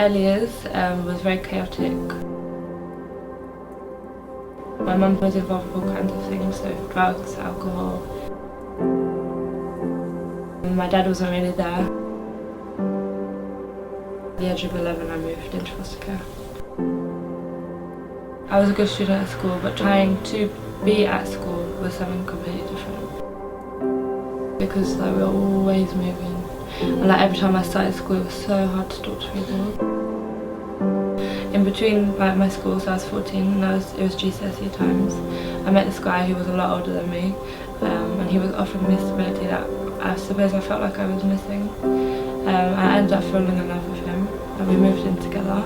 early years was very chaotic. My mum was involved with all kinds of things, so drugs, alcohol. My dad wasn't really there. At the age of 11 I moved into foster care. I was a good student at school, but trying to be at school was something completely different. Because we were always moving. And every time I started school it was so hard to talk to people. In between my schools, I was 14 and it was GCSE times. I met this guy who was a lot older than me, and he was offering me stability that I suppose I felt like I was missing. I ended up falling in love with him and we moved in together.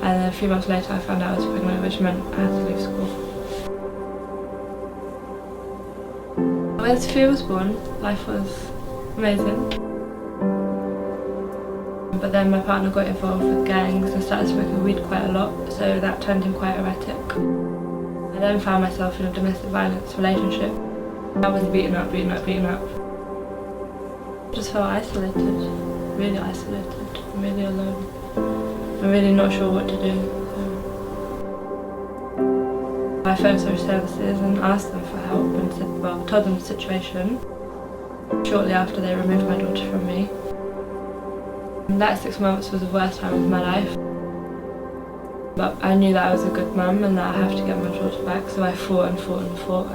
And then a few months later I found out I was pregnant, which meant I had to leave school. When Sophia was born, life was amazing. But then my partner got involved with gangs and started smoking weed quite a lot, so that turned him quite erratic. I then found myself in a domestic violence relationship. I was beaten up. I just felt isolated, really alone. I'm really not sure what to do. I phoned social services and asked them for help and told them the situation. Shortly after they removed my daughter from me. And that 6 months was the worst time of my life. But I knew that I was a good mum and that I have to get my daughter back, so I fought and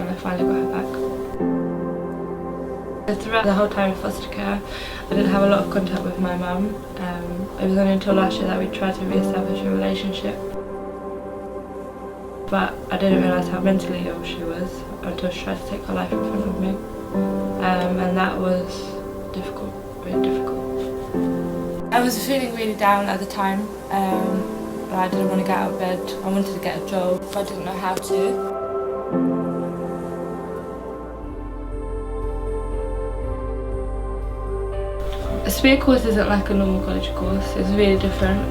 I finally got her back. Throughout the whole time in foster care, I didn't have a lot of contact with my mum. It was only until last year that we tried to re-establish a relationship. But I didn't realise how mentally ill she was until she tried to take her life in front of me. And that was difficult, really difficult. I was feeling really down at the time. I didn't want to get out of bed. I wanted to get a job, but I didn't know how to. A SPEAR course isn't like a normal college course. It's really different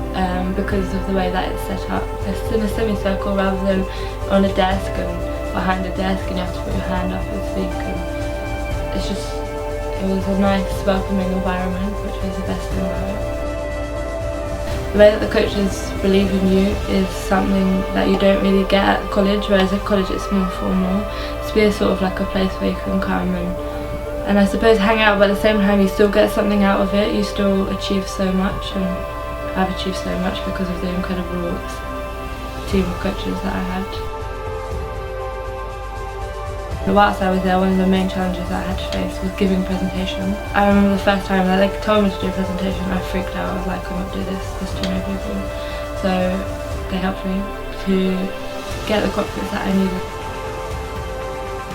because of the way that it's set up. It's in a semicircle rather than on a desk and behind a desk and you have to put your hand up and speak. And it was a nice, welcoming environment, which was the best thing about it. The way that the coaches believe in you is something that you don't really get at college, whereas at college it's more formal. SPEAR is sort of like a place where you can come and I suppose hang out, but at the same time you still get something out of it. You still achieve so much, and I've achieved so much because of the incredible team of coaches that I had. Whilst I was there, one of the main challenges that I had to face was giving presentations. I remember the first time that they told me to do a presentation, I freaked out. I was like, I cannot do this, there's too many people. So they helped me to get the confidence that I needed.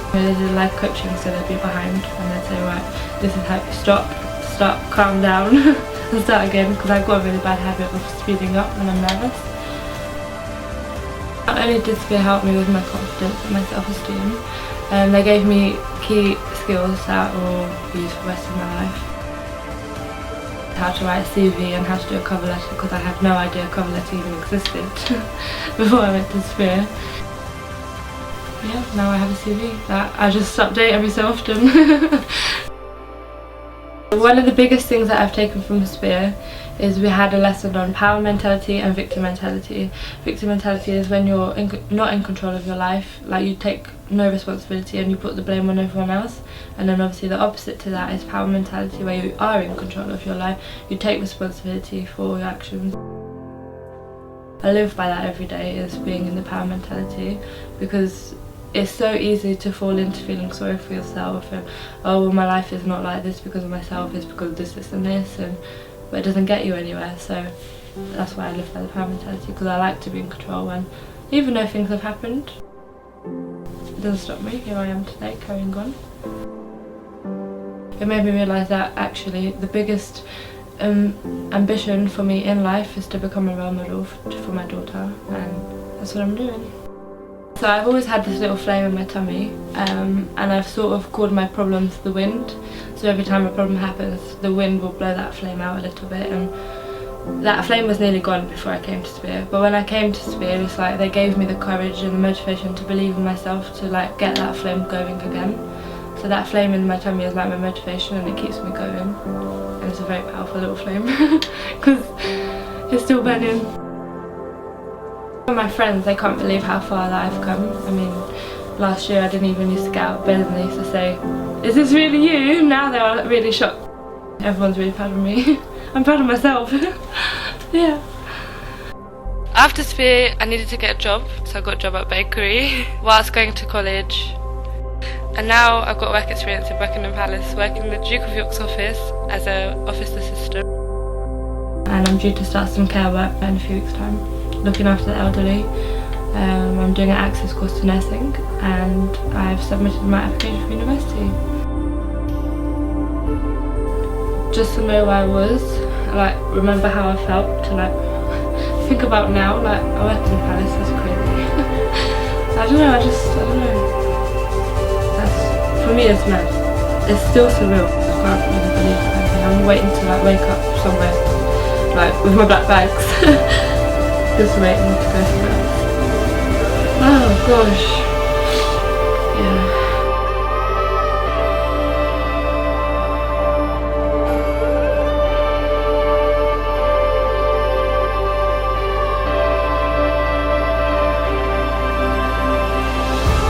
They did live coaching, so they'd be behind and they'd say, right, this is how you stop, calm down and start again, because I've got a really bad habit of speeding up when I'm nervous. Not only did SPEAR help me with my confidence and my self-esteem, they gave me key skills that I will use for the rest of my life. How to write a CV and how to do a cover letter, because I had no idea a cover letter even existed before I went to SPEAR. Yeah, now I have a CV that I just update every so often. One of the biggest things that I've taken from SPEAR is we had a lesson on power mentality and victim mentality. Victim mentality is when you're not in control of your life, like you take no responsibility and you put the blame on everyone else. And then obviously the opposite to that is power mentality, where you are in control of your life, you take responsibility for all your actions. I live by that every day, is being in the power mentality, because it's so easy to fall into feeling sorry for yourself and, oh well, my life is not like this because of myself, it's because of this and this, but it doesn't get you anywhere. So that's why I live by the power mentality, because I like to be in control, and even though things have happened, it doesn't stop me. Here I am today, carrying on. It made me realise that actually the biggest ambition for me in life is to become a role model for my daughter, and that's what I'm doing. So I've always had this little flame in my tummy, and I've sort of called my problems the wind. So every time a problem happens, the wind will blow that flame out a little bit, and that flame was nearly gone before I came to SPEAR. But when I came to SPEAR, it's like they gave me the courage and the motivation to believe in myself, to like get that flame going again. So that flame in my tummy is like my motivation, and it keeps me going. And it's a very powerful little flame, because It's still burning. My friends, they can't believe how far that I've come. I mean, last year I didn't even used to get out of bed and they used to say, "Is this really you?" Now they are really shocked. Everyone's really proud of me. I'm proud of myself. Yeah. After Sphere, I needed to get a job, so I got a job at bakery whilst going to college. And now I've got work experience in Buckingham Palace, working in the Duke of York's office as an office assistant. And I'm due to start some care work in a few weeks' time, looking after the elderly. I'm doing an access course to nursing, and I've submitted my application for university. Just to know where I was, like remember how I felt, to like think about now, like I work in the palace, it's crazy. I don't know. For me it's mad. It's still surreal. I can't really believe it. I'm waiting to like wake up somewhere, like with my black bags. Just waiting to go to bed. Oh gosh. Yeah.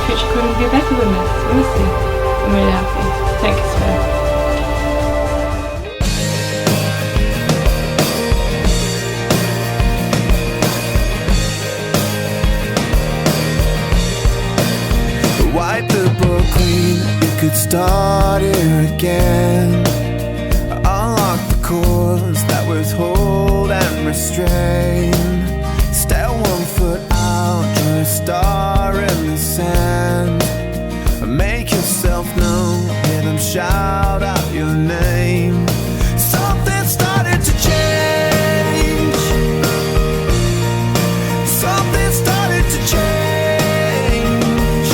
Future couldn't be better than this, honestly. I'm really happy. Thank you, Sphere. Wipe the book clean, you could start here again. Unlock the cords that withhold and restrain. Step 1 foot out, draw a star in the sand. Make yourself known, hear them shout out your name. Something started to change. Something started to change.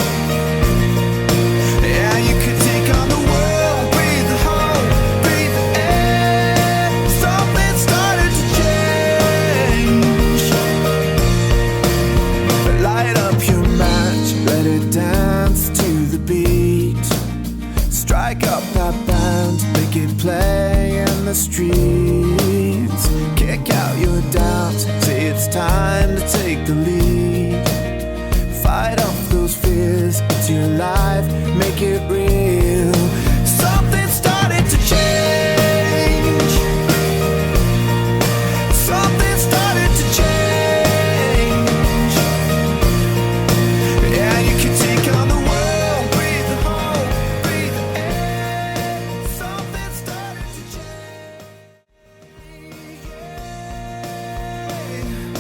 Yeah, you could take on the world, breathe the hope, breathe the air. Something started to change. Light up your match, let it dance to the beat. Strike up that band, make it play in the streets. Kick out your doubts, say it's time to take the lead. Fight off those fears into your life, make it real.